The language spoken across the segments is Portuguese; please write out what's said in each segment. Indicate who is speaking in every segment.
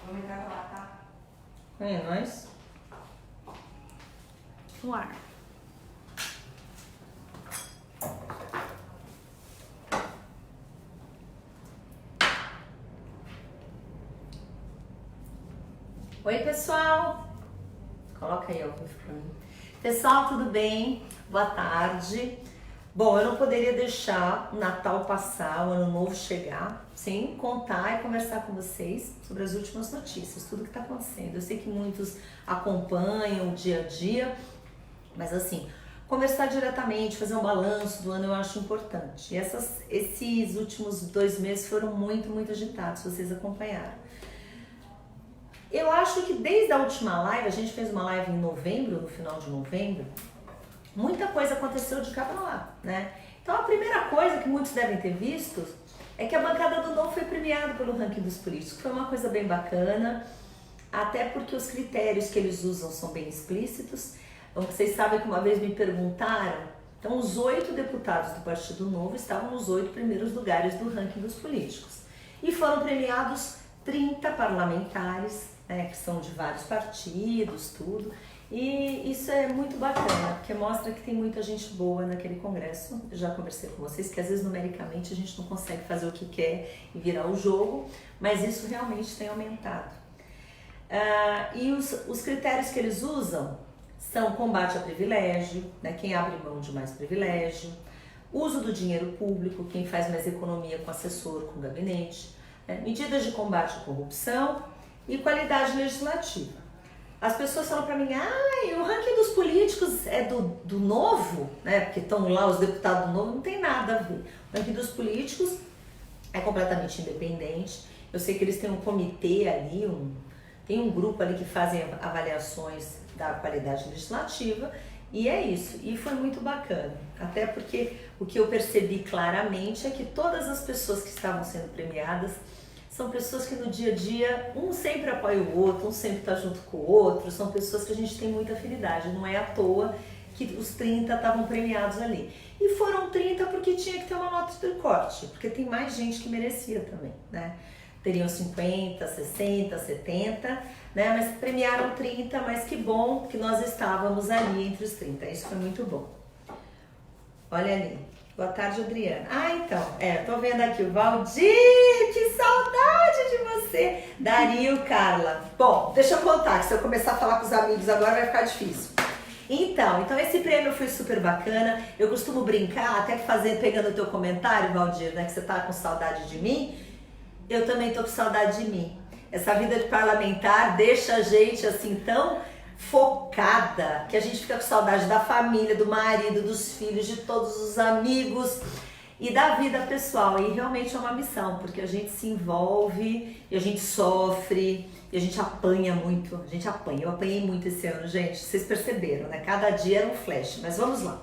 Speaker 1: Vamos entrar pra lá, tá?
Speaker 2: É nóis.
Speaker 3: No ar.
Speaker 2: Oi, pessoal. Coloca aí ao vivo pra mim. Pessoal, tudo bem? Boa tarde. Bom, eu não poderia deixar o Natal passar, o Ano Novo chegar, sem contar e conversar com vocês sobre as últimas notícias, tudo que está acontecendo. Eu sei que muitos acompanham o dia a dia, mas assim, conversar diretamente, fazer um balanço do ano eu acho importante. E esses últimos 2 meses foram muito agitados, vocês acompanharam. Eu acho que desde a última live, a gente fez uma live em novembro, no final de novembro, muita coisa aconteceu de cá pra lá, né? Então a primeira coisa que muitos devem ter visto é que a bancada do Novo foi premiada pelo ranking dos políticos. Foi uma coisa bem bacana, até porque os critérios que eles usam são bem explícitos. Então, vocês sabem que uma vez me perguntaram, então os 8 deputados do Partido Novo estavam nos 8 primeiros lugares do ranking dos políticos. E foram premiados 30 parlamentares, né, que são de vários partidos, tudo. E isso é muito bacana, porque mostra que tem muita gente boa naquele congresso. Eu já conversei com vocês que às vezes numericamente a gente não consegue fazer o que quer e virar o jogo, mas isso realmente tem aumentado. E os critérios que eles usam são combate a privilégio, né, quem abre mão de mais privilégio, uso do dinheiro público, quem faz mais economia com assessor, com gabinete, né, medidas de combate à corrupção e qualidade legislativa. As pessoas falam pra mim, o ranking dos políticos é do Novo, né? Porque estão lá os deputados do Novo, não tem nada a ver. O ranking dos políticos é completamente independente. Eu sei que eles têm um comitê ali, tem um grupo ali que fazem avaliações da qualidade legislativa, e é isso. E foi muito bacana, até porque o que eu percebi claramente é que todas as pessoas que estavam sendo premiadas são pessoas que no dia a dia, um sempre apoia o outro, um sempre está junto com o outro, são pessoas que a gente tem muita afinidade, não é à toa que os 30 estavam premiados ali. E foram 30 porque tinha que ter uma nota de corte, porque tem mais gente que merecia também, né? Teriam 50, 60, 70, né? Mas premiaram 30, mas que bom que nós estávamos ali entre os 30, isso foi muito bom. Olha ali. Boa tarde, Adriana. Então, tô vendo aqui o Valdir, que saudade de você. Dario, Carla. Bom, deixa eu contar, que se eu começar a falar com os amigos agora vai ficar difícil. Então esse prêmio foi super bacana. Eu costumo brincar, até pegando o teu comentário, Valdir, né, que você tá com saudade de mim. Eu também tô com saudade de mim. Essa vida de parlamentar deixa a gente assim tão focada, que a gente fica com saudade da família, do marido, dos filhos, de todos os amigos e da vida pessoal. E realmente é uma missão, porque a gente se envolve e a gente sofre e a gente apanha muito. A gente apanha. Eu apanhei muito esse ano, gente. Vocês perceberam, né? Cada dia era um flash, mas vamos lá.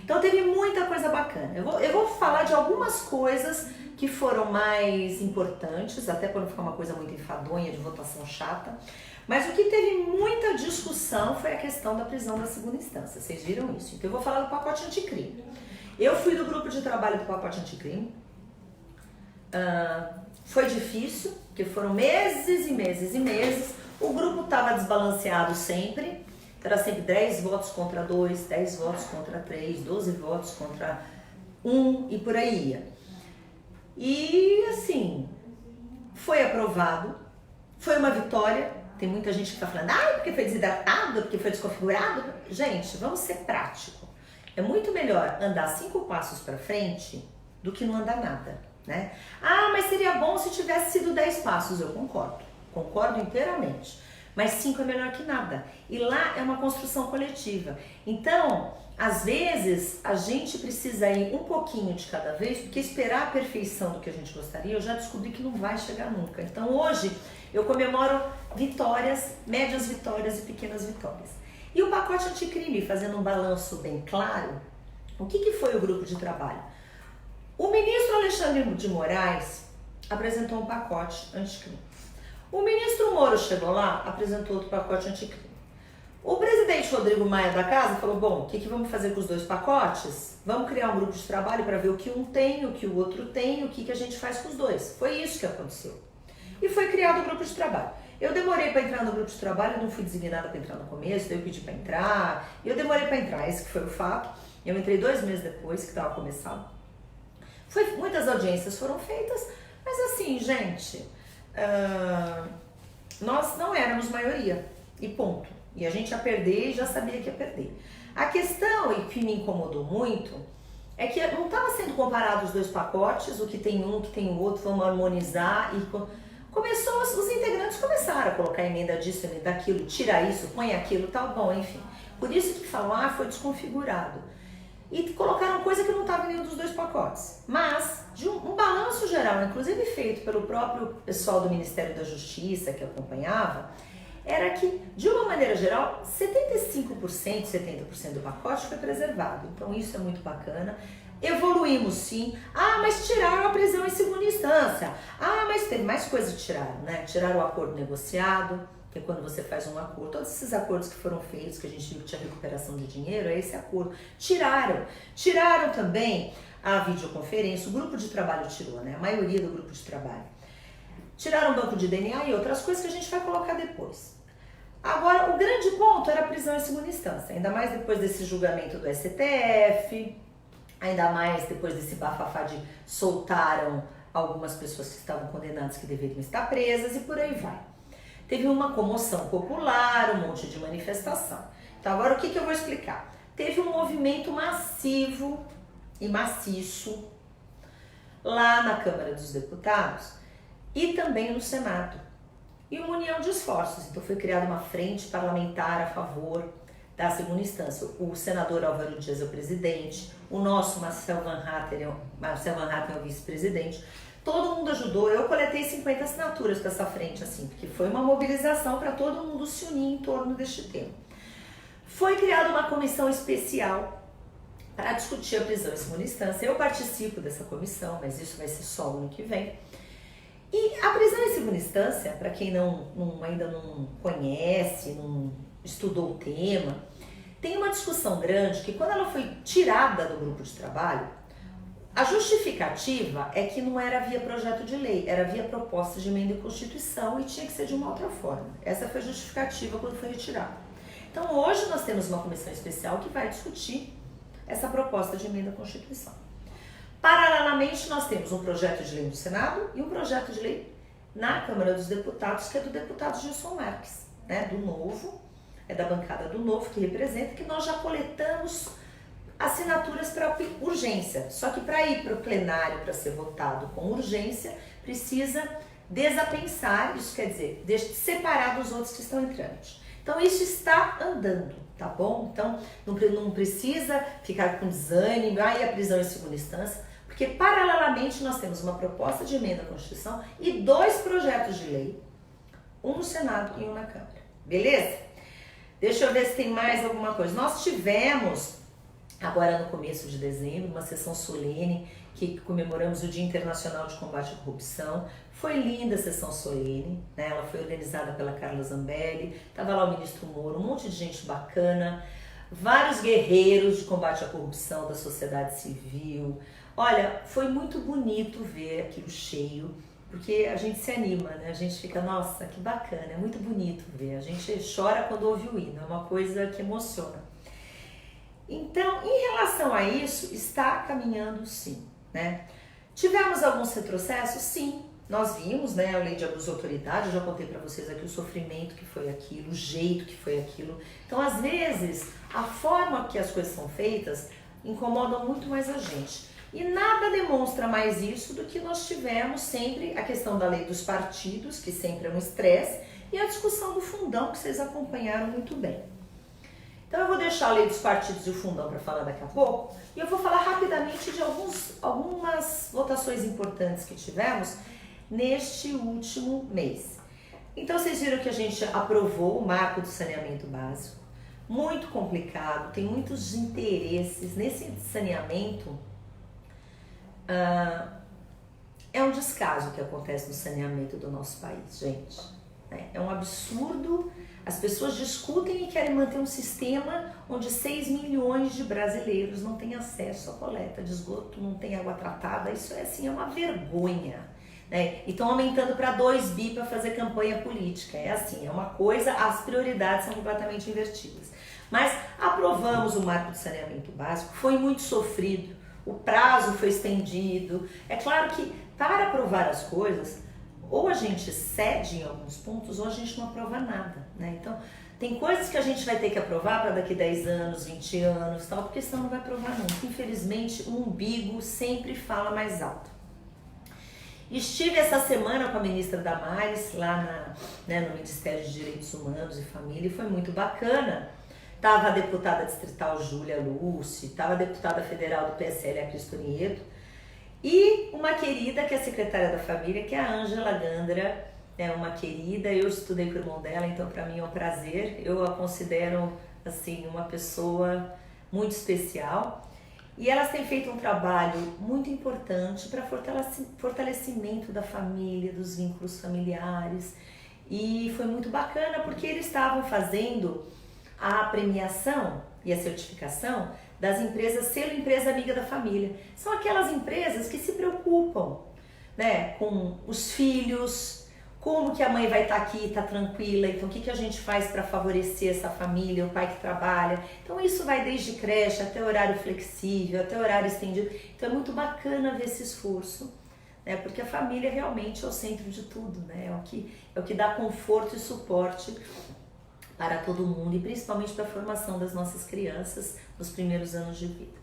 Speaker 2: Então teve muita coisa bacana. Eu vou falar de algumas coisas que foram mais importantes, até para não ficar uma coisa muito enfadonha, de votação chata. Mas o que teve muita discussão foi a questão da prisão da segunda instância. Vocês viram isso? Então eu vou falar do pacote anticrime. Eu fui do grupo de trabalho do pacote anticrime. Foi difícil, porque foram meses e meses e meses. O grupo estava desbalanceado sempre. Era sempre 10 votos contra 2, 10 votos contra 3, 12 votos contra 1 e por aí ia. E assim, foi aprovado. Foi uma vitória. Tem muita gente que está falando, porque foi desidratado, porque foi desconfigurado. Gente, vamos ser prático. É muito melhor andar 5 passos para frente do que não andar nada, né? Mas seria bom se tivesse sido 10 passos. Eu concordo inteiramente. Mas 5 é melhor que nada. E lá é uma construção coletiva. Então, às vezes, a gente precisa ir um pouquinho de cada vez, porque esperar a perfeição do que a gente gostaria, eu já descobri que não vai chegar nunca. Então, hoje, eu comemoro vitórias, médias vitórias e pequenas vitórias. E o pacote anticrime, fazendo um balanço bem claro, o que foi o grupo de trabalho? O ministro Alexandre de Moraes apresentou um pacote anticrime. O ministro Moro chegou lá, apresentou outro pacote anticrime. O presidente Rodrigo Maia da Casa falou, bom, o que vamos fazer com os 2 pacotes? Vamos criar um grupo de trabalho para ver o que um tem, o que o outro tem, o que a gente faz com os 2. Foi isso que aconteceu. E foi criado o grupo de trabalho. eu demorei para entrar no grupo de trabalho, não fui designada para entrar no começo, daí eu pedi para entrar, e eu demorei para entrar, esse que foi o fato. Eu entrei 2 meses depois que estava começando. Muitas audiências foram feitas, mas assim, gente, nós não éramos maioria, e ponto. E a gente ia perder e já sabia que ia perder. A questão, e que me incomodou muito, é que não estava sendo comparado os 2 pacotes, o que tem um, o que tem o outro, vamos harmonizar. E os integrantes começaram a colocar emenda disso, emenda daquilo, tira isso, põe aquilo, tal, bom, enfim. Por isso que falar foi desconfigurado. E colocaram coisa que não estava em nenhum dos 2 pacotes. Mas, de um balanço geral, inclusive feito pelo próprio pessoal do Ministério da Justiça que acompanhava, era que, de uma maneira geral, 75%, 70% do pacote foi preservado. Então isso é muito bacana. Evoluímos sim. Ah, mas tiraram a prisão em segunda instância. Ah, mas teve mais coisa que tiraram, né? Tiraram o acordo negociado, que é quando você faz um acordo. Todos esses acordos que foram feitos, que a gente viu que tinha recuperação de dinheiro, é esse acordo. Tiraram. Tiraram também a videoconferência, o grupo de trabalho tirou, né? A maioria do grupo de trabalho. Tiraram o banco de DNA e outras coisas que a gente vai colocar depois. Agora, o grande ponto era a prisão em segunda instância, ainda mais depois desse julgamento do STF, ainda mais depois desse bafafá de soltaram algumas pessoas que estavam condenadas que deveriam estar presas e por aí vai. Teve uma comoção popular, um monte de manifestação. Então agora o que eu vou explicar? Teve um movimento massivo e maciço lá na Câmara dos Deputados e também no Senado. E uma união de esforços. Então foi criada uma frente parlamentar a favor da segunda instância. O senador Álvaro Dias é o presidente, o nosso Marcel Van Hatten é o vice-presidente. Todo mundo ajudou. Eu coletei 50 assinaturas para essa frente, assim, porque foi uma mobilização para todo mundo se unir em torno deste tema. Foi criada uma comissão especial para discutir a prisão em segunda instância. Eu participo dessa comissão, mas isso vai ser só o ano que vem. E a prisão em segunda instância, para quem ainda não conhece, não estudou o tema, tem uma discussão grande que quando ela foi tirada do grupo de trabalho, a justificativa é que não era via projeto de lei, era via proposta de emenda à Constituição e tinha que ser de uma outra forma. Essa foi a justificativa quando foi retirada. Então hoje nós temos uma comissão especial que vai discutir essa proposta de emenda à Constituição. Paralelamente, nós temos um projeto de lei no Senado e um projeto de lei na Câmara dos Deputados, que é do deputado Gilson Marques, né, do Novo, é da bancada do Novo, que representa, que nós já coletamos assinaturas para urgência. Só que para ir para o plenário, para ser votado com urgência, precisa desapensar, isso quer dizer, separar dos outros que estão em trâmite. Então isso está andando, tá bom? Então não precisa ficar com desânimo, a prisão em segunda instância, porque paralelamente nós temos uma proposta de emenda à Constituição e 2 projetos de lei, um no Senado e um na Câmara, beleza? Deixa eu ver se tem mais alguma coisa. Nós tivemos, agora no começo de dezembro, uma sessão solene que comemoramos o Dia Internacional de Combate à Corrupção. Foi linda a sessão solene, né? Ela foi organizada pela Carla Zambelli, estava lá o ministro Moro, um monte de gente bacana, vários guerreiros de combate à corrupção da sociedade civil. Olha, foi muito bonito ver aquilo cheio, porque a gente se anima, né? A gente fica, nossa, que bacana, é muito bonito ver. A gente chora quando ouve o hino, é uma coisa que emociona. Então, em relação a isso, está caminhando sim, né? Tivemos alguns retrocessos? Sim. Nós vimos, né, a lei de abuso de autoridade, eu já contei para vocês aqui o sofrimento que foi aquilo, o jeito que foi aquilo. Então, às vezes, a forma que as coisas são feitas incomoda muito mais a gente. E nada demonstra mais isso do que nós tivemos sempre a questão da lei dos partidos, que sempre é um estresse, e a discussão do fundão, que vocês acompanharam muito bem. Então eu vou deixar a lei dos partidos e o fundão para falar daqui a pouco, e eu vou falar rapidamente de algumas votações importantes que tivemos neste último mês. Então vocês viram que a gente aprovou o marco do saneamento básico, muito complicado, tem muitos interesses nesse saneamento. É um descaso que acontece no saneamento do nosso país, gente. É um absurdo. As pessoas discutem e querem manter um sistema onde 6 milhões de brasileiros não têm acesso à coleta de esgoto, não têm água tratada. Isso é assim, é uma vergonha. né? E estão aumentando para 2 bi para fazer campanha política. É assim, é uma coisa, as prioridades são completamente invertidas. Mas aprovamos o marco de saneamento básico, foi muito sofrido, o prazo foi estendido. É claro que para aprovar as coisas, ou a gente cede em alguns pontos, ou a gente não aprova nada, né? Então, tem coisas que a gente vai ter que aprovar para daqui 10 anos, 20 anos, tal, porque senão não vai aprovar nunca. Infelizmente, o umbigo sempre fala mais alto. Estive essa semana com a ministra Damares, lá no Ministério de Direitos Humanos e Família, e foi muito bacana. Estava a deputada distrital Júlia Lúcia, estava a deputada federal do PSL, a Cris Tonieto, e uma querida que é a secretária da família, que é a Ângela Gandra, é uma querida. Eu estudei com o irmão dela, então para mim é um prazer. Eu a considero assim uma pessoa muito especial. E elas têm feito um trabalho muito importante para fortalecimento da família, dos vínculos familiares. E foi muito bacana porque eles estavam fazendo a premiação e a certificação das empresas selo Empresa Amiga da Família. São aquelas empresas que se preocupam, né, com os filhos, como que a mãe vai estar aqui, está tranquila, então o que a gente faz para favorecer essa família, o pai que trabalha. Então isso vai desde creche até horário flexível, até horário estendido. Então é muito bacana ver esse esforço, né, porque a família realmente é o centro de tudo, né, é o que dá conforto e suporte para todo mundo e principalmente para a formação das nossas crianças nos primeiros anos de vida.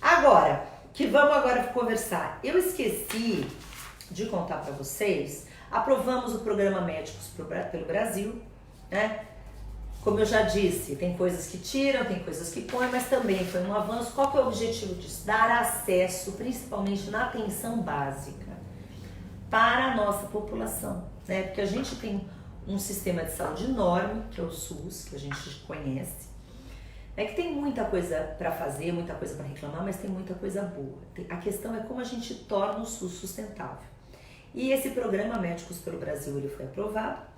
Speaker 2: Agora, que vamos agora conversar. Eu esqueci de contar para vocês, aprovamos o programa Médicos pelo Brasil, né? Como eu já disse, tem coisas que tiram, tem coisas que põem, mas também foi um avanço. Qual que é o objetivo disso? Dar acesso, principalmente na atenção básica, para a nossa população, né? Porque a gente tem um sistema de saúde enorme, que é o SUS, que a gente conhece, né, que tem muita coisa para fazer, muita coisa para reclamar, mas tem muita coisa boa. A questão é como a gente torna o SUS sustentável. E esse programa Médicos pelo Brasil, ele foi aprovado.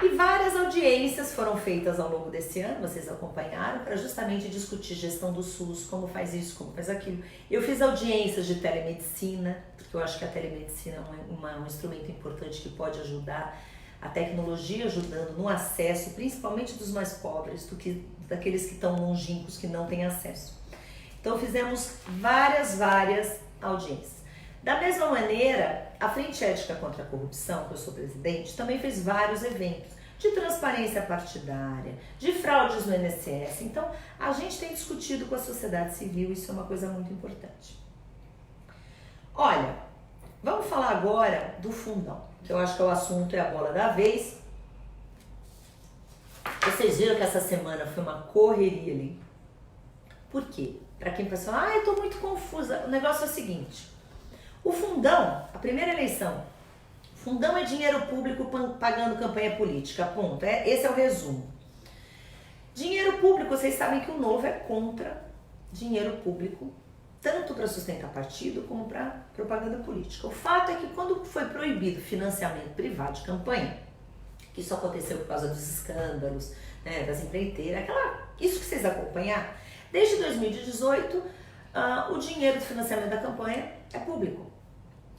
Speaker 2: E várias audiências foram feitas ao longo desse ano, vocês acompanharam, para justamente discutir gestão do SUS, como faz isso, como faz aquilo. Eu fiz audiências de telemedicina, porque eu acho que a telemedicina é um instrumento importante que pode ajudar, a tecnologia ajudando no acesso, principalmente dos mais pobres, daqueles que estão longínquos, que não têm acesso. Então fizemos várias audiências. Da mesma maneira, a Frente Ética contra a Corrupção, que eu sou presidente, também fez vários eventos de transparência partidária, de fraudes no INSS. Então, a gente tem discutido com a sociedade civil, isso é uma coisa muito importante. Olha, vamos falar agora do fundão, que eu acho que o assunto é a bola da vez. Vocês viram que essa semana foi uma correria ali. Por quê? Para quem pensou, eu tô muito confusa. O negócio é o seguinte, o fundão, a primeira eleição, fundão é dinheiro público pagando campanha política, ponto. Esse é o resumo. Dinheiro público, vocês sabem que o Novo é contra dinheiro público, tanto para sustentar partido como para propaganda política. O fato é que quando foi proibido financiamento privado de campanha, que isso aconteceu por causa dos escândalos, né, das empreiteiras, isso que vocês acompanharam, desde 2018, o dinheiro do financiamento da campanha é público.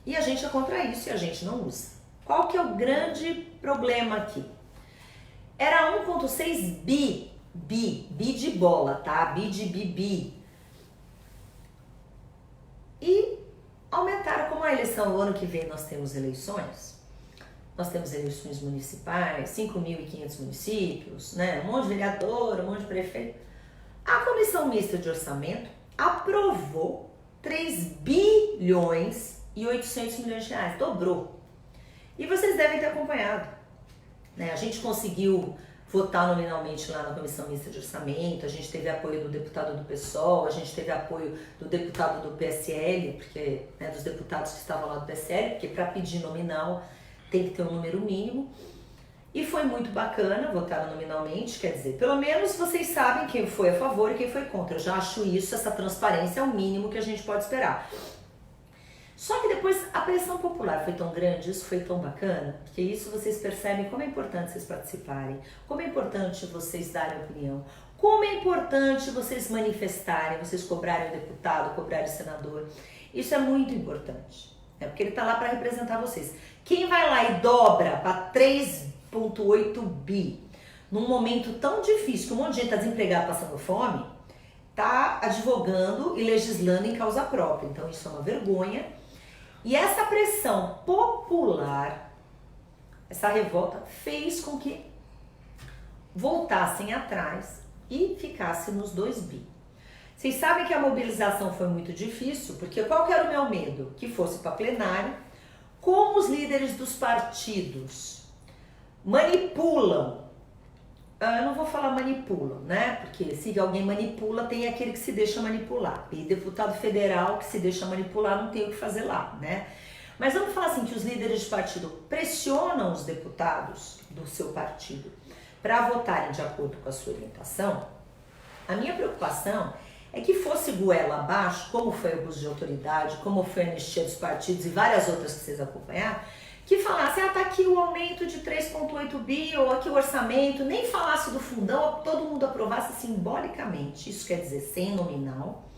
Speaker 2: E a gente é contra isso e a gente não usa. Qual que é o grande problema aqui? Era 1,6 bi de bola, tá? Bi de bibi. E aumentaram, como a eleição, o ano que vem nós temos eleições municipais, 5.500 municípios, né? Um monte de vereador, um monte de prefeito. A Comissão Mista de Orçamento aprovou 3 bilhões e 800 milhões de reais, dobrou. E vocês devem ter acompanhado, né? A gente conseguiu votar nominalmente lá na Comissão Mista de Orçamento, a gente teve apoio do deputado do PSOL, a gente teve apoio do deputado do PSL, porque, né, dos deputados que estavam lá do PSL, porque para pedir nominal tem que ter um número mínimo. E foi muito bacana, votaram nominalmente, quer dizer, pelo menos vocês sabem quem foi a favor e quem foi contra. Eu já acho isso, essa transparência é o mínimo que a gente pode esperar. Só que depois a pressão popular foi tão grande, isso foi tão bacana, que isso vocês percebem como é importante vocês participarem, como é importante vocês darem opinião, como é importante vocês manifestarem, vocês cobrarem o deputado, cobrarem o senador. Isso é muito importante. É porque ele tá lá para representar vocês. Quem vai lá e dobra para 3,8 bi, num momento tão difícil, que um monte de gente tá desempregado passando fome, tá advogando e legislando em causa própria. Então isso é uma vergonha. E essa pressão popular, essa revolta, fez com que voltassem atrás e ficasse nos 2 bi. Vocês sabem que a mobilização foi muito difícil, porque qual que era o meu medo? Que fosse para plenário. Como os líderes dos partidos manipulam, eu não vou falar manipulam, né? Porque se alguém manipula, tem aquele que se deixa manipular. E deputado federal que se deixa manipular não tem o que fazer lá, né? Mas vamos falar assim, que os líderes de partido pressionam os deputados do seu partido para votarem de acordo com a sua orientação. A minha preocupação é que fosse goela abaixo, como foi o abuso de autoridade, como foi a anistia dos partidos e várias outras que vocês acompanharam, que falasse, tá aqui o aumento de 3,8 bi, ou aqui o orçamento, nem falasse do fundão, todo mundo aprovasse simbolicamente, isso quer dizer sem nominal,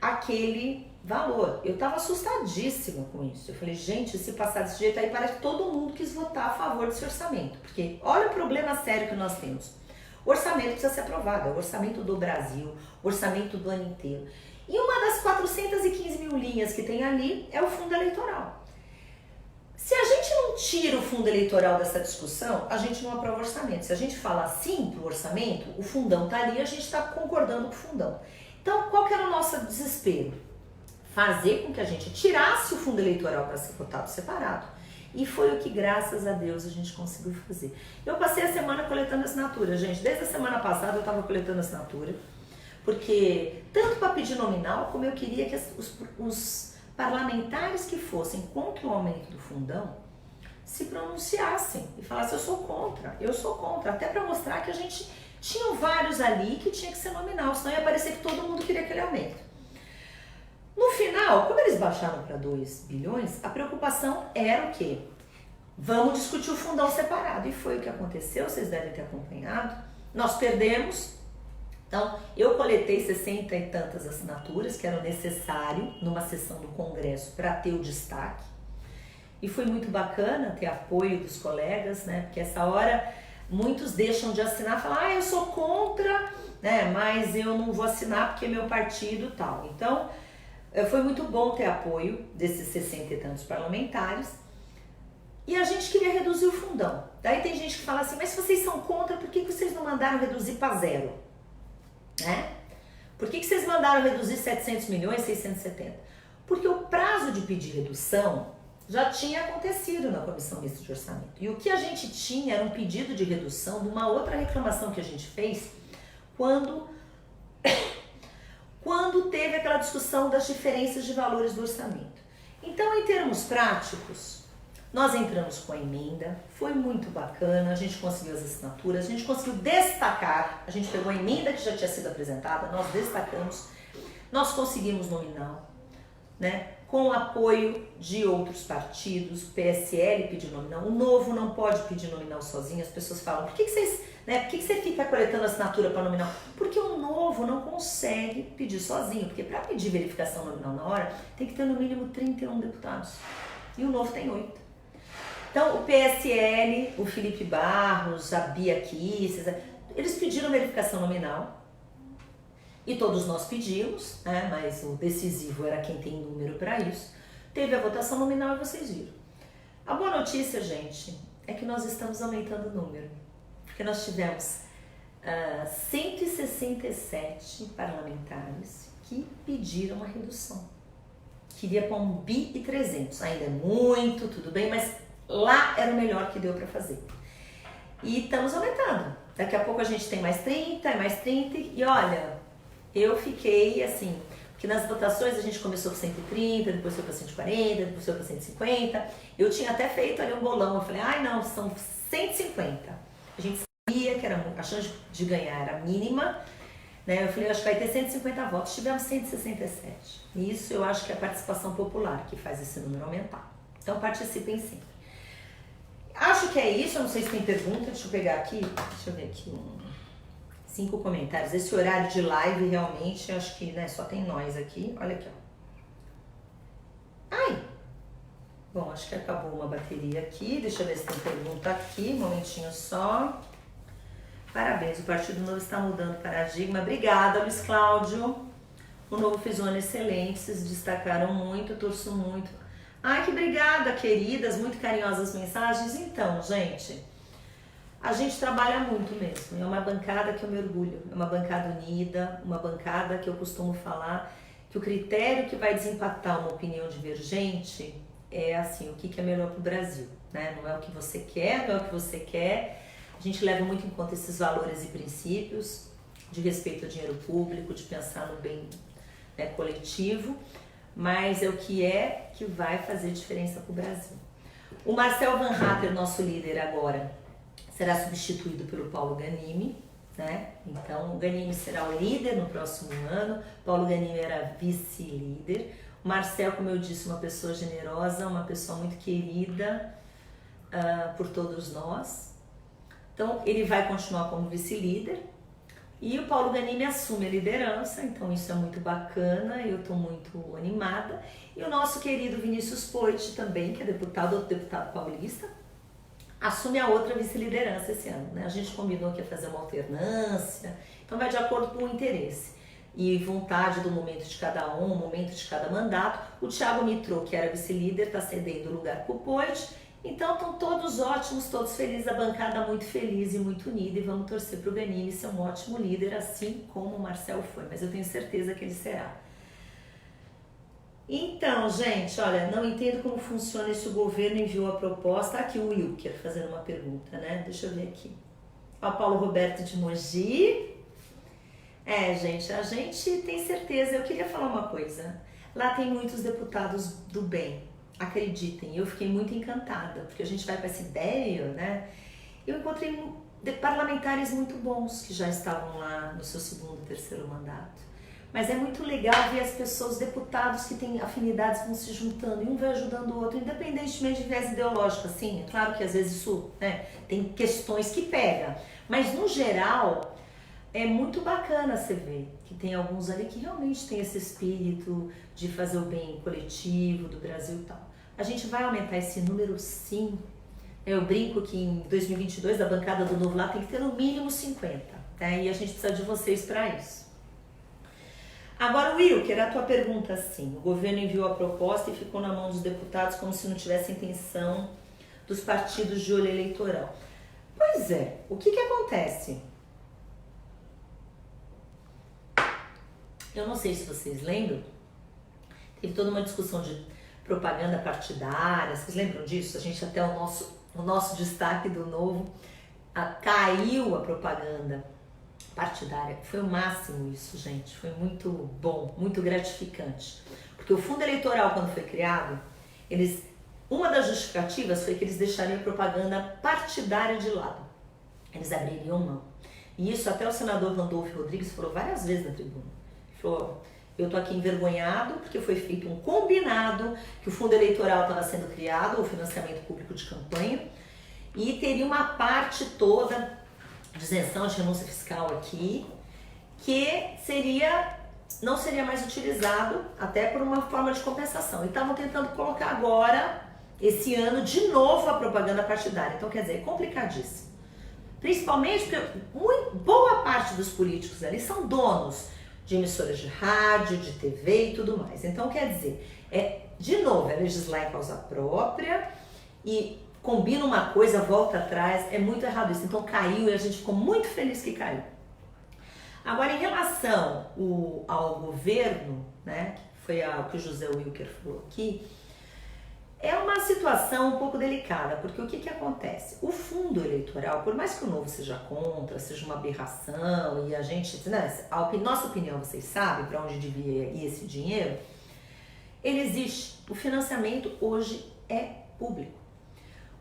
Speaker 2: aquele valor. Eu tava assustadíssima com isso. Eu falei, gente, se passar desse jeito aí, parece que todo mundo quis votar a favor desse orçamento, porque olha o problema sério que nós temos. O orçamento precisa ser aprovado, é o orçamento do Brasil, o orçamento do ano inteiro. E uma das 415 mil linhas que tem ali é o fundo eleitoral. Se a gente não tira o fundo eleitoral dessa discussão, a gente não aprova o orçamento. Se a gente fala sim para o orçamento, o fundão está ali, a gente está concordando com o fundão. Então, qual que era o nosso desespero? Fazer com que a gente tirasse o fundo eleitoral para ser votado separado. E foi o que, graças a Deus, a gente conseguiu fazer. Eu passei a semana coletando assinatura, gente. Desde a semana passada eu estava coletando assinatura, porque tanto para pedir nominal, como eu queria que os parlamentares que fossem contra o aumento do fundão se pronunciassem e falassem, eu sou contra, até para mostrar que a gente tinha vários ali que tinha que ser nominal, senão ia parecer que todo mundo queria aquele aumento. No final, como eles baixaram para 2 bilhões, a preocupação era o quê? Vamos discutir o fundão separado. E foi o que aconteceu, vocês devem ter acompanhado. Nós perdemos. Então, eu coletei 60 e tantas assinaturas que eram necessárias numa sessão do Congresso para ter o destaque. E foi muito bacana ter apoio dos colegas, né? Porque essa hora muitos deixam de assinar e falam, eu sou contra, né? Mas eu não vou assinar porque é meu partido e tal. Então, foi muito bom ter apoio desses 60 e tantos parlamentares. E a gente queria reduzir o fundão. Daí tem gente que fala assim, mas se vocês são contra, por que vocês não mandaram reduzir para 0? Né? Por que vocês mandaram reduzir 700 milhões, 670? Porque o prazo de pedir redução já tinha acontecido na Comissão Mista de Orçamento. E o que a gente tinha era um pedido de redução de uma outra reclamação que a gente fez quando teve aquela discussão das diferenças de valores do orçamento. Então, em termos práticos, nós entramos com a emenda, foi muito bacana, a gente conseguiu as assinaturas, a gente conseguiu destacar, a gente pegou a emenda que já tinha sido apresentada, nós destacamos, nós conseguimos nominal, né? Com o apoio de outros partidos, o PSL pediu nominal, o Novo não pode pedir nominal sozinho, as pessoas falam, por que vocês, né, por que você fica coletando assinatura para nominal? Porque o Novo não consegue pedir sozinho, porque para pedir verificação nominal na hora, tem que ter no mínimo 31 deputados, e o Novo tem 8. Então, o PSL, o Felipe Barros, a Bia Kicis, eles pediram verificação nominal, e todos nós pedimos, né, mas o decisivo era quem tem número para isso. Teve a votação nominal e vocês viram. A boa notícia, gente, é que nós estamos aumentando o número. Porque nós tivemos 167 parlamentares que pediram a redução. Queria pôr 1,3 bi. Ainda é muito, tudo bem, mas lá era o melhor que deu para fazer. E estamos aumentando. Daqui a pouco a gente tem mais 30, mais 30 e olha... Eu fiquei assim, porque nas votações a gente começou com 130, depois foi para 140, depois foi para 150. Eu tinha até feito ali um bolão, eu falei, não, são 150. A gente sabia que a chance de ganhar era mínima, né? Eu falei, acho que vai ter 150 votos, tivemos 167. E isso eu acho que é a participação popular que faz esse número aumentar. Então participem sempre. Acho que é isso, eu não sei se tem pergunta, deixa eu pegar aqui, deixa eu ver aqui 5 comentários. Esse horário de live realmente, acho que, né, só tem nós aqui. Olha aqui, ó. Ai, Bom, acho que acabou uma bateria aqui. Deixa eu ver se tem pergunta aqui. Um momentinho só. Parabéns, o Partido Novo está mudando o paradigma. Obrigada, Luiz Cláudio. O Novo fez um ano excelente, vocês destacaram muito, torço muito. Ai, que obrigada, queridas, muito carinhosas mensagens. Então, gente, a gente trabalha muito mesmo. É uma bancada que eu me orgulho. É uma bancada unida, uma bancada que eu costumo falar que o critério que vai desempatar uma opinião divergente é assim, o que é melhor para o Brasil, né? Não é o que você quer, não é o que você quer. A gente leva muito em conta esses valores e princípios de respeito ao dinheiro público, de pensar no bem, né, coletivo, mas é o que vai fazer diferença para o Brasil. O Marcel Van Hatter, nosso líder agora, será substituído pelo Paulo Ganimi, né? Então o Ganimi será o líder no próximo ano, Paulo Ganimi era vice-líder. O Marcel, como eu disse, uma pessoa generosa, uma pessoa muito querida por todos nós. Então ele vai continuar como vice-líder e o Paulo Ganimi assume a liderança, então isso é muito bacana, eu estou muito animada. E o nosso querido Vinícius Poit também, que é outro deputado paulista, assume a outra vice-liderança esse ano, né? A gente combinou que ia fazer uma alternância, então vai de acordo com o interesse e vontade do momento de cada um, momento de cada mandato. O Thiago Mitrô, que era vice-líder, está cedendo o lugar para o Poit. Então estão todos ótimos, todos felizes, a bancada muito feliz e muito unida, e vamos torcer para o Ganimi ser um ótimo líder, assim como o Marcel foi, mas eu tenho certeza que ele será. Então, gente, olha, não entendo como funciona se o governo enviou a proposta. Aqui o Wilker fazendo uma pergunta, né? Deixa eu ver aqui. Ó, Paulo Roberto de Mogi. Gente, a gente tem certeza. Eu queria falar uma coisa. Lá tem muitos deputados do bem. Acreditem, eu fiquei muito encantada, porque a gente vai para essa ideia, né? Eu encontrei parlamentares muito bons que já estavam lá no seu segundo, terceiro mandato. Mas é muito legal ver as pessoas, deputados que têm afinidades, vão se juntando e um vai ajudando o outro, independentemente de viés ideológico, assim. É claro que às vezes isso, né, tem questões que pega, mas no geral é muito bacana você ver que tem alguns ali que realmente tem esse espírito de fazer o bem coletivo do Brasil e tal. A gente vai aumentar esse número, sim. Eu brinco que em 2022 a bancada do Novo lá tem que ter no mínimo 50, né? E a gente precisa de vocês para isso. Agora, Wilker, a tua pergunta assim, o governo enviou a proposta e ficou na mão dos deputados como se não tivesse intenção dos partidos de olho eleitoral. Pois é, o que acontece? Eu não sei se vocês lembram, teve toda uma discussão de propaganda partidária, vocês lembram disso? A gente até o nosso destaque do Novo, caiu a propaganda partidária. Foi o máximo isso, gente, foi muito bom, muito gratificante. Porque o fundo eleitoral, quando foi criado, uma das justificativas foi que eles deixariam a propaganda partidária de lado. Eles abririam mão. E isso até o senador Randolfo Rodrigues falou várias vezes na tribuna. Falou, eu tô aqui envergonhado porque foi feito um combinado que o fundo eleitoral estava sendo criado, o financiamento público de campanha, e teria uma parte toda de isenção de renúncia fiscal aqui, que não seria mais utilizado até por uma forma de compensação. E estavam tentando colocar agora, esse ano, de novo a propaganda partidária. Então, quer dizer, é complicadíssimo. Principalmente porque boa parte dos políticos ali são donos de emissoras de rádio, de TV e tudo mais. Então, quer dizer, de novo, é legislar em causa própria e combina uma coisa, volta atrás, é muito errado isso. Então caiu e a gente ficou muito feliz que caiu. Agora, em relação ao governo, né, que foi o que o José Wilker falou aqui, é uma situação um pouco delicada, porque o que acontece? O fundo eleitoral, por mais que o Novo seja contra, seja uma aberração, e a gente, né, nossa opinião, vocês sabem para onde devia ir esse dinheiro, ele existe. O financiamento hoje é público.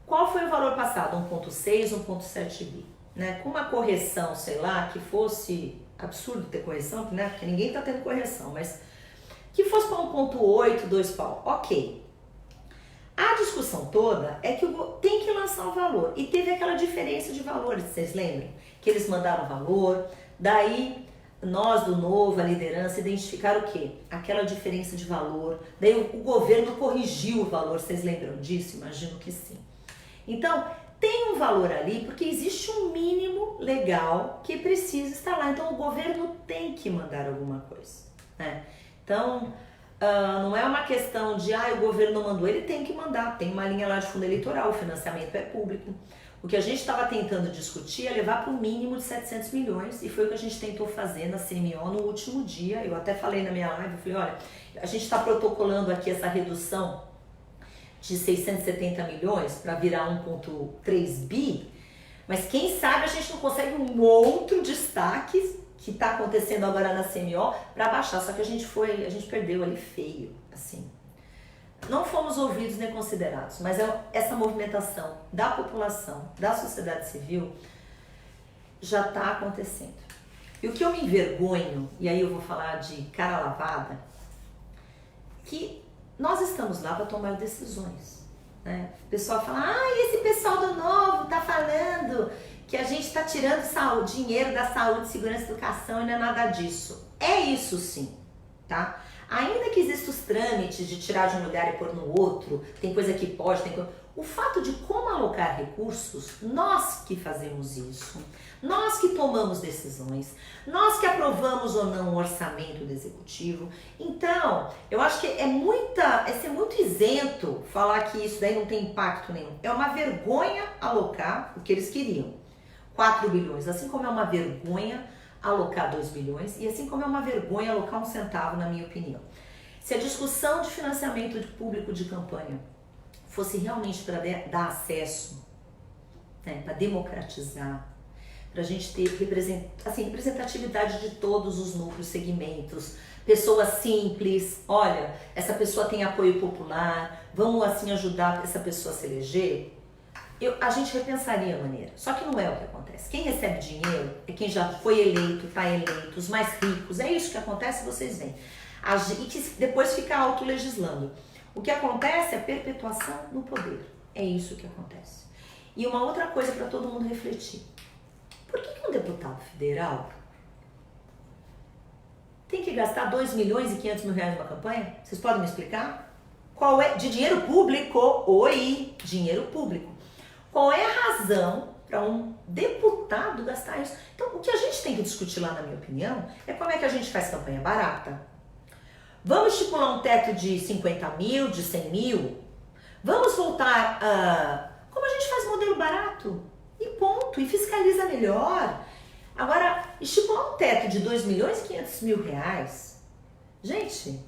Speaker 2: Qual foi o valor passado? 1,6, 1,7 bi. Né? Com uma correção, sei lá, que fosse absurdo ter correção, né? Porque ninguém está tendo correção, mas que fosse para 1,8, 2 pau, ok. A discussão toda é que tem que lançar o valor. E teve aquela diferença de valores, vocês lembram? Que eles mandaram o valor, daí nós do Novo, a liderança, identificar o quê? Aquela diferença de valor. Daí o governo corrigiu o valor, vocês lembram disso? Imagino que sim. Então, tem um valor ali porque existe um mínimo legal que precisa estar lá. Então, o governo tem que mandar alguma coisa, né? Então, não é uma questão de, o governo não mandou, ele tem que mandar. Tem uma linha lá de fundo eleitoral, o financiamento é público. O que a gente estava tentando discutir é levar para o mínimo de 700 milhões e foi o que a gente tentou fazer na CMO no último dia. Eu até falei na minha live, eu falei, olha, a gente está protocolando aqui essa redução de 670 milhões para virar 1,3 bi, mas quem sabe a gente não consegue um outro destaque que está acontecendo agora na CMO para baixar, só que a gente perdeu ali feio, assim. Não fomos ouvidos nem considerados, mas essa movimentação da população, da sociedade civil, já está acontecendo. E o que eu me envergonho, e aí eu vou falar de cara lavada, que nós estamos lá para tomar decisões, né? O pessoal fala, esse pessoal do Novo está falando que a gente está tirando dinheiro da saúde, segurança e educação e não é nada disso. É isso sim, tá? Ainda que existam os trâmites de tirar de um lugar e pôr no outro, tem coisa que pode, o fato de como alocar recursos, nós que fazemos isso, nós que tomamos decisões, nós que aprovamos ou não o orçamento do executivo. Então, eu acho que é ser muito isento falar que isso daí não tem impacto nenhum. É uma vergonha alocar o que eles queriam, 4 bilhões, assim como é uma vergonha alocar 2 bilhões e assim como é uma vergonha alocar 1 centavo, na minha opinião. Se a discussão de financiamento público de campanha fosse realmente para dar acesso, né, para democratizar, para a gente ter representatividade de todos os núcleos, segmentos, pessoas simples, olha, essa pessoa tem apoio popular, vamos assim ajudar essa pessoa a se eleger, a gente repensaria a maneira. Só que não é o que acontece. Quem recebe dinheiro é quem já foi eleito, está eleito, os mais ricos. É isso que acontece, vocês veem. E que depois fica autolegislando. O que acontece é perpetuação no poder. É isso que acontece. E uma outra coisa para todo mundo refletir. Por que um deputado federal tem que gastar 2 milhões e 500 mil reais numa campanha? Vocês podem me explicar? Qual é? De dinheiro público. Oi, dinheiro público. Qual é a razão para um deputado gastar isso? Então, o que a gente tem que discutir lá, na minha opinião, é como é que a gente faz campanha barata. Vamos estipular um teto de 50 mil, de 100 mil? Vamos voltar a... como a gente faz modelo barato? E ponto, e fiscaliza melhor. Agora, estipular um teto de 2 milhões e 500 mil reais, gente,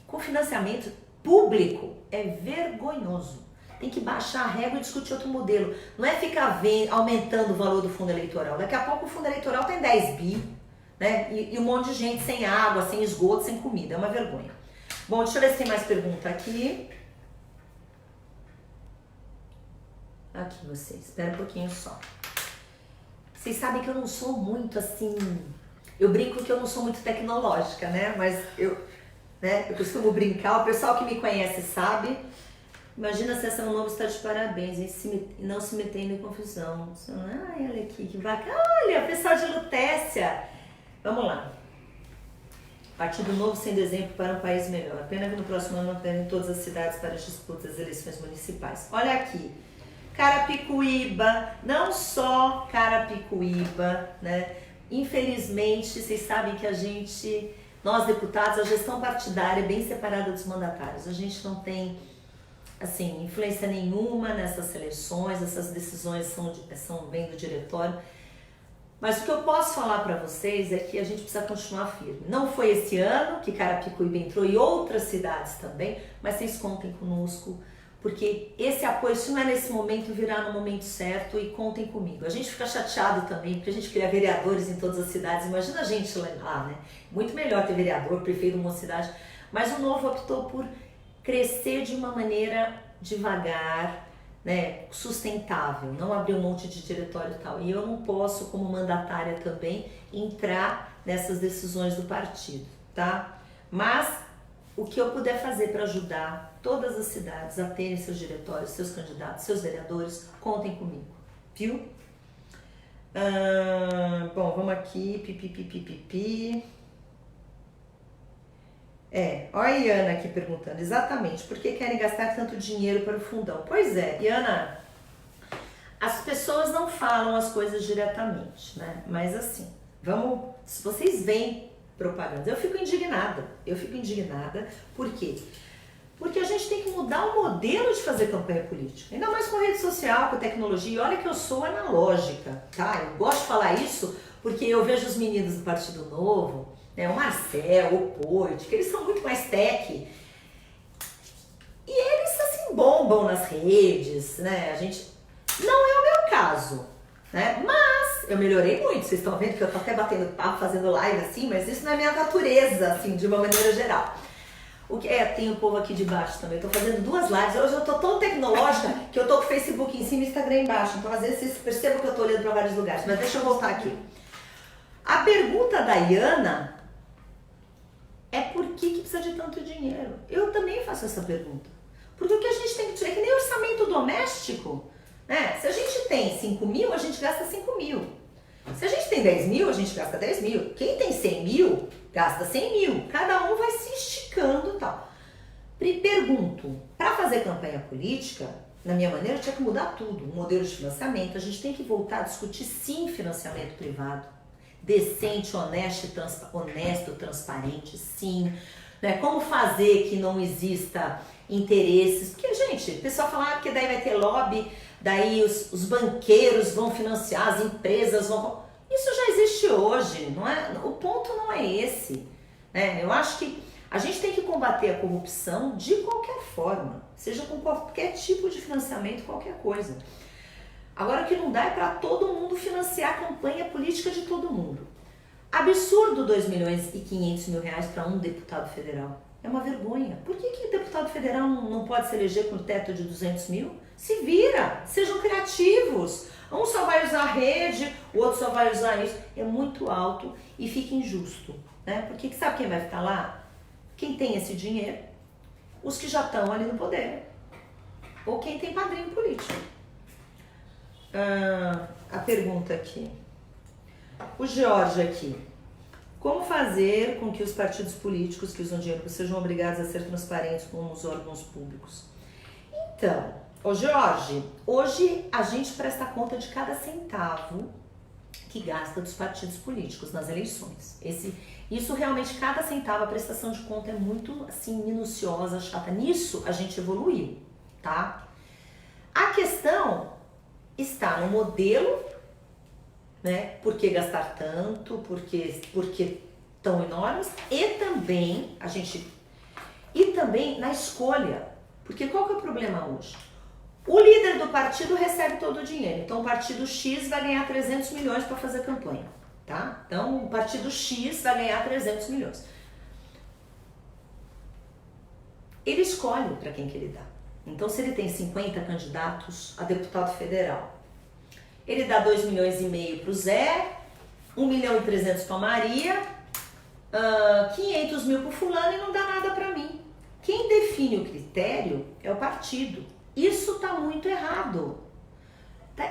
Speaker 2: com financiamento público, é vergonhoso. Tem que baixar a régua e discutir outro modelo. Não é ficar aumentando o valor do fundo eleitoral. Daqui a pouco o fundo eleitoral tem 10 bi, né? E um monte de gente sem água, sem esgoto, sem comida. É uma vergonha. Bom, deixa eu ver se tem mais pergunta aqui. Aqui vocês. Espera um pouquinho só. Vocês sabem que eu não sou muito assim... Eu brinco que eu não sou muito tecnológica, né? Mas eu costumo brincar. O pessoal que me conhece sabe... Imagina se a Ação Novo está de parabéns e não se metendo em confusão. Ai, olha aqui, que bacana. Olha, pessoal de Lutécia. Vamos lá. Partido Novo sendo exemplo para um país melhor. Pena que no próximo ano não terem todas as cidades para as disputas das eleições municipais. Olha aqui. Carapicuíba, não só Carapicuíba, né? Infelizmente, vocês sabem que nós deputados, a gestão partidária é bem separada dos mandatários. A gente não tem... assim, influência nenhuma nessas seleções, essas decisões vêm do diretório. Mas o que eu posso falar para vocês é que a gente precisa continuar firme. Não foi esse ano que Carapicuíba entrou e outras cidades também, mas vocês contem conosco, porque esse apoio, se não é nesse momento, virá no momento certo e contem comigo. A gente fica chateado também, porque a gente cria vereadores em todas as cidades. Imagina a gente lá, né? Muito melhor ter vereador, prefeito de uma cidade. Mas o Novo optou por crescer de uma maneira devagar, né, sustentável, não abrir um monte de diretório e tal. E eu não posso, como mandatária também, entrar nessas decisões do partido, tá? Mas o que eu puder fazer para ajudar todas as cidades a terem seus diretórios, seus candidatos, seus vereadores, contem comigo, viu? Bom, vamos aqui. Olha a Iana aqui perguntando. Exatamente, por que querem gastar tanto dinheiro para o fundão? Pois é, Iana, as pessoas não falam as coisas diretamente, né? Mas assim, se vocês veem propaganda, eu fico indignada. Por quê? Porque a gente tem que mudar o modelo de fazer campanha política. Ainda mais com rede social, com tecnologia. E olha que eu sou analógica, tá? Eu gosto de falar isso porque eu vejo os meninos do Partido Novo, né? O Marcel, o Poit, que eles são muito mais tech. E eles, assim, bombam nas redes, né? Não é o meu caso, né? Mas eu melhorei muito. Vocês estão vendo que eu tô até batendo papo, fazendo live assim, mas isso não é minha natureza, assim, de uma maneira geral. Tem o povo aqui de baixo também. Eu tô fazendo 2 lives. Hoje eu tô tão tecnológica que eu tô com o Facebook em cima e o Instagram embaixo. Então, às vezes, vocês percebam que eu tô olhando para vários lugares. Mas deixa eu voltar aqui. A pergunta da Iana é por que precisa de tanto dinheiro? Eu também faço essa pergunta. Porque o que a gente tem que dizer é que nem orçamento doméstico, né? Se a gente tem 5 mil, a gente gasta 5 mil. Se a gente tem 10 mil, a gente gasta 10 mil. Quem tem 100 mil, gasta 100 mil. Cada um vai se esticando e tal. Pergunto, para fazer campanha política, na minha maneira, tinha que mudar tudo. O modelo de financiamento, a gente tem que voltar a discutir sim financiamento privado. Decente, honesto, transparente, sim. Né? Como fazer que não exista interesses? Porque, gente, o pessoal fala que daí vai ter lobby, daí os banqueiros vão financiar, as empresas vão... Isso já existe hoje, não é? O ponto não é esse. Né? Eu acho que a gente tem que combater a corrupção de qualquer forma, seja com qualquer tipo de financiamento, qualquer coisa. Agora, o que não dá é para todo mundo financiar a campanha política de todo mundo. Absurdo 2.500.000 reais para um deputado federal. É uma vergonha. Por que o deputado federal não pode se eleger com o teto de 200 mil? Se vira, sejam criativos. Um só vai usar a rede, o outro só vai usar isso. É muito alto e fica injusto. Né? Porque sabe quem vai ficar lá? Quem tem esse dinheiro, os que já estão ali no poder. Ou quem tem padrinho político. A pergunta aqui. O Jorge aqui. Como fazer com que os partidos políticos que usam dinheiro sejam obrigados a ser transparentes com os órgãos públicos? Então, ô Jorge, hoje a gente presta conta de cada centavo que gasta dos partidos políticos nas eleições. Isso realmente, cada centavo, a prestação de conta é muito assim, minuciosa, chata. Nisso a gente evoluiu, tá? A questão está no modelo, né? Por que gastar tanto? Por que tão enormes? E também na escolha. Porque qual que é o problema hoje? O líder do partido recebe todo o dinheiro. Então o partido X vai ganhar 300 milhões para fazer campanha, tá? Então o partido X vai ganhar 300 milhões. Ele escolhe para quem que ele dá. Então, se ele tem 50 candidatos a deputado federal, ele dá 2,5 milhões para o Zé, 1.300.000 para a Maria, 500 mil para o fulano e não dá nada para mim. Quem define o critério é o partido. Isso está muito errado.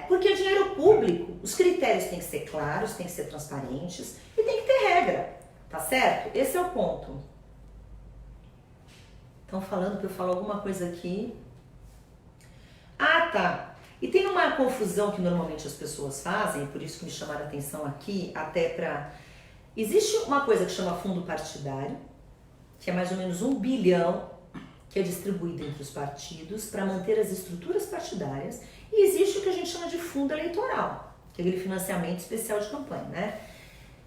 Speaker 2: Porque é dinheiro público. Os critérios têm que ser claros, têm que ser transparentes e tem que ter regra. Tá certo? Esse é o ponto. Estão falando para eu falar alguma coisa aqui. Ah, tá. E tem uma confusão que normalmente as pessoas fazem, por isso que me chamaram a atenção aqui, até para... Existe uma coisa que chama fundo partidário, que é mais ou menos 1 bilhão, que é distribuído entre os partidos para manter as estruturas partidárias, e existe o que a gente chama de fundo eleitoral, que é aquele financiamento especial de campanha, né?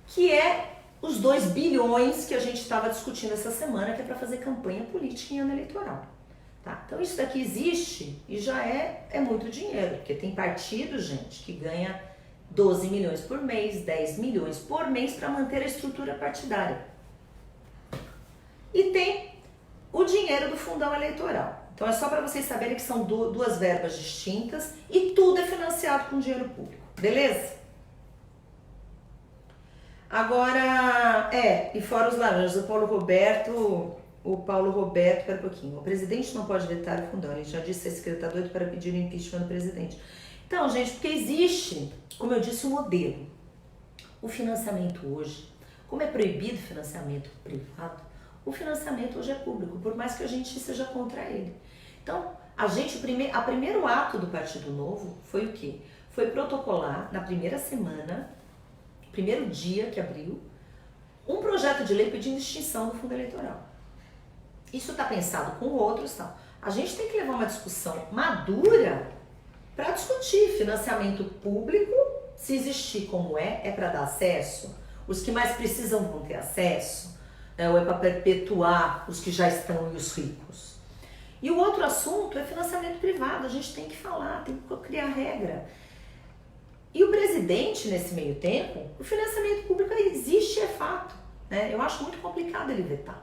Speaker 2: Que é os 2 bilhões que a gente estava discutindo essa semana, que é para fazer campanha política em ano eleitoral. Tá? Então isso daqui existe e já é muito dinheiro, porque tem partido, gente, que ganha 12 milhões por mês, 10 milhões por mês para manter a estrutura partidária. E tem o dinheiro do fundão eleitoral. Então é só para vocês saberem que são 2 verbas distintas e tudo é financiado com dinheiro público, beleza? Agora, e fora os laranjas, o Paulo Roberto, pera um pouquinho, o presidente não pode vetar o fundão, ele já disse que esse secretário doido para pedir o impeachment do presidente. Então, gente, porque existe como eu disse, o modelo. O financiamento hoje, como é proibido financiamento privado, o financiamento hoje é público, por mais que a gente seja contra ele. Então, o primeiro ato do Partido Novo foi o quê? Foi protocolar na primeira semana, primeiro dia que abriu, um projeto de lei pedindo extinção do fundo eleitoral. Isso está pensado com outros, tal. A gente tem que levar uma discussão madura para discutir financiamento público, se existir como é para dar acesso, os que mais precisam vão ter acesso, ou é para perpetuar os que já estão e os ricos. E o outro assunto é financiamento privado, a gente tem que falar, tem que criar regra. E o presidente, nesse meio tempo, o financiamento público existe, é fato. Né? Eu acho muito complicado ele vetar.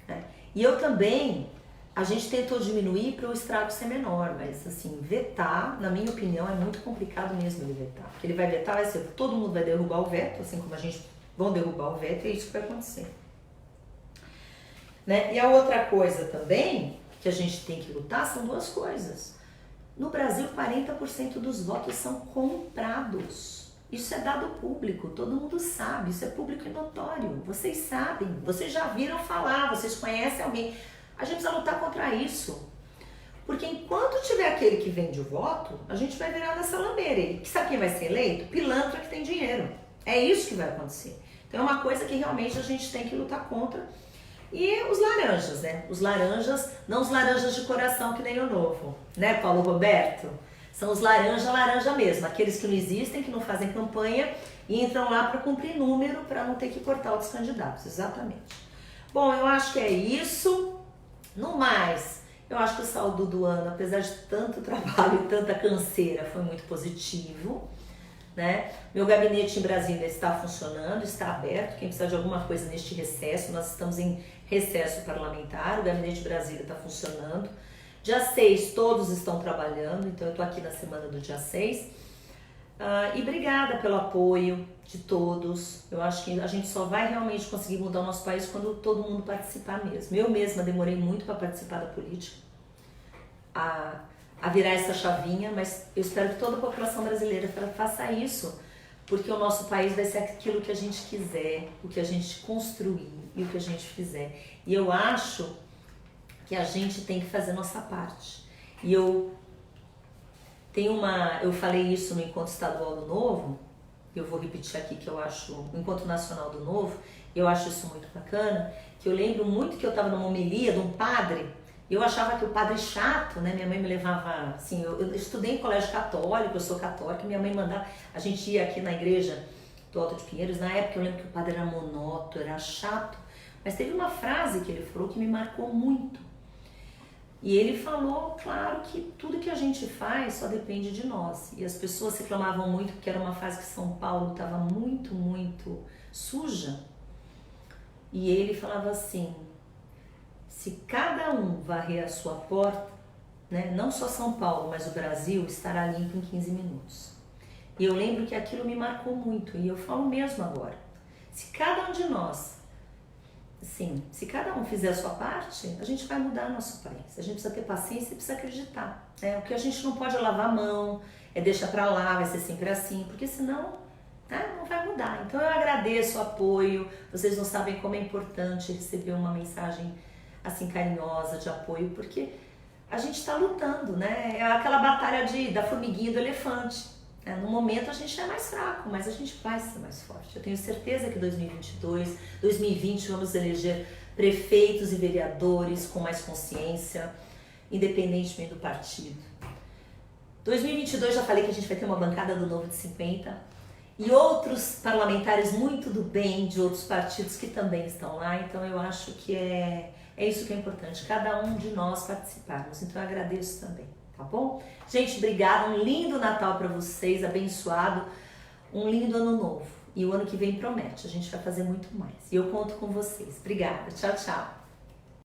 Speaker 2: Né? E eu também, a gente tentou diminuir para o estrago ser menor, mas assim, vetar, na minha opinião, é muito complicado mesmo ele vetar. Porque ele vai vetar, vai ser, todo mundo vai derrubar o veto, assim como a gente vão derrubar o veto, e é isso que vai acontecer. Né? E a outra coisa também, que a gente tem que lutar, são duas coisas. No Brasil, 40% dos votos são comprados. Isso é dado público, todo mundo sabe, isso é público e notório. Vocês sabem, vocês já viram falar, vocês conhecem alguém. A gente precisa lutar contra isso. Porque enquanto tiver aquele que vende o voto, a gente vai virar nessa lambeira. E sabe quem vai ser eleito? Pilantra que tem dinheiro. É isso que vai acontecer. Então é uma coisa que realmente a gente tem que lutar contra. E os laranjas, né? Os laranjas, não os laranjas de coração que nem o Novo, né, Paulo Roberto? São os laranja mesmo, aqueles que não existem, que não fazem campanha e entram lá para cumprir número, para não ter que cortar outros candidatos, exatamente. Bom, eu acho que é isso. No mais, eu acho que o saldo do ano, apesar de tanto trabalho e tanta canseira, foi muito positivo. Né? Meu gabinete em Brasília está funcionando, está aberto. Quem precisar de alguma coisa neste recesso, nós estamos em recesso parlamentar, o gabinete de Brasília está funcionando. Dia 6 todos estão trabalhando, então eu estou aqui na semana do dia 6. E obrigada pelo apoio de todos. Eu acho que a gente só vai realmente conseguir mudar o nosso país quando todo mundo participar mesmo. Eu mesma demorei muito para participar da política, a virar essa chavinha, mas eu espero que toda a população brasileira faça isso, porque o nosso país vai ser aquilo que a gente quiser, o que a gente construir e o que a gente fizer. E eu acho que a gente tem que fazer nossa parte. E eu falei isso no Encontro Estadual do Novo, eu vou repetir aqui que eu acho, no Encontro Nacional do Novo, eu acho isso muito bacana, que eu lembro muito que eu estava numa homilia de um padre. Eu achava que o padre chato, né? Minha mãe me levava, assim, eu estudei em colégio católico, eu sou católica, minha mãe mandava, a gente ia aqui na igreja do Alto de Pinheiros, na época eu lembro que o padre era monótono, era chato, mas teve uma frase que ele falou que me marcou muito. E ele falou, claro, que tudo que a gente faz só depende de nós. E as pessoas reclamavam muito porque era uma fase que São Paulo estava muito, muito suja. E ele falava assim, se cada um varrer a sua porta, né, não só São Paulo, mas o Brasil estará limpo em 15 minutos. E eu lembro que aquilo me marcou muito, e eu falo mesmo agora. Se cada um de nós, sim, se cada um fizer a sua parte, a gente vai mudar nosso país. A gente precisa ter paciência e precisa acreditar. Né? O que a gente não pode é lavar a mão, é deixar pra lá, vai ser sempre assim, porque senão não vai mudar. Então eu agradeço o apoio, vocês não sabem como é importante receber uma mensagem assim carinhosa, de apoio, porque a gente está lutando, né? É aquela batalha da formiguinha e do elefante. Né? No momento a gente é mais fraco, mas a gente vai ser mais forte. Eu tenho certeza que 2022, 2020 vamos eleger prefeitos e vereadores com mais consciência, independentemente do partido. 2022 já falei que a gente vai ter uma bancada do Novo de 50 e outros parlamentares muito do bem de outros partidos que também estão lá, então eu acho que é isso que é importante, cada um de nós participarmos. Então eu agradeço também, tá bom? Gente, obrigada, um lindo Natal para vocês, abençoado, um lindo ano novo. E o ano que vem promete, a gente vai fazer muito mais. E eu conto com vocês. Obrigada, tchau, tchau.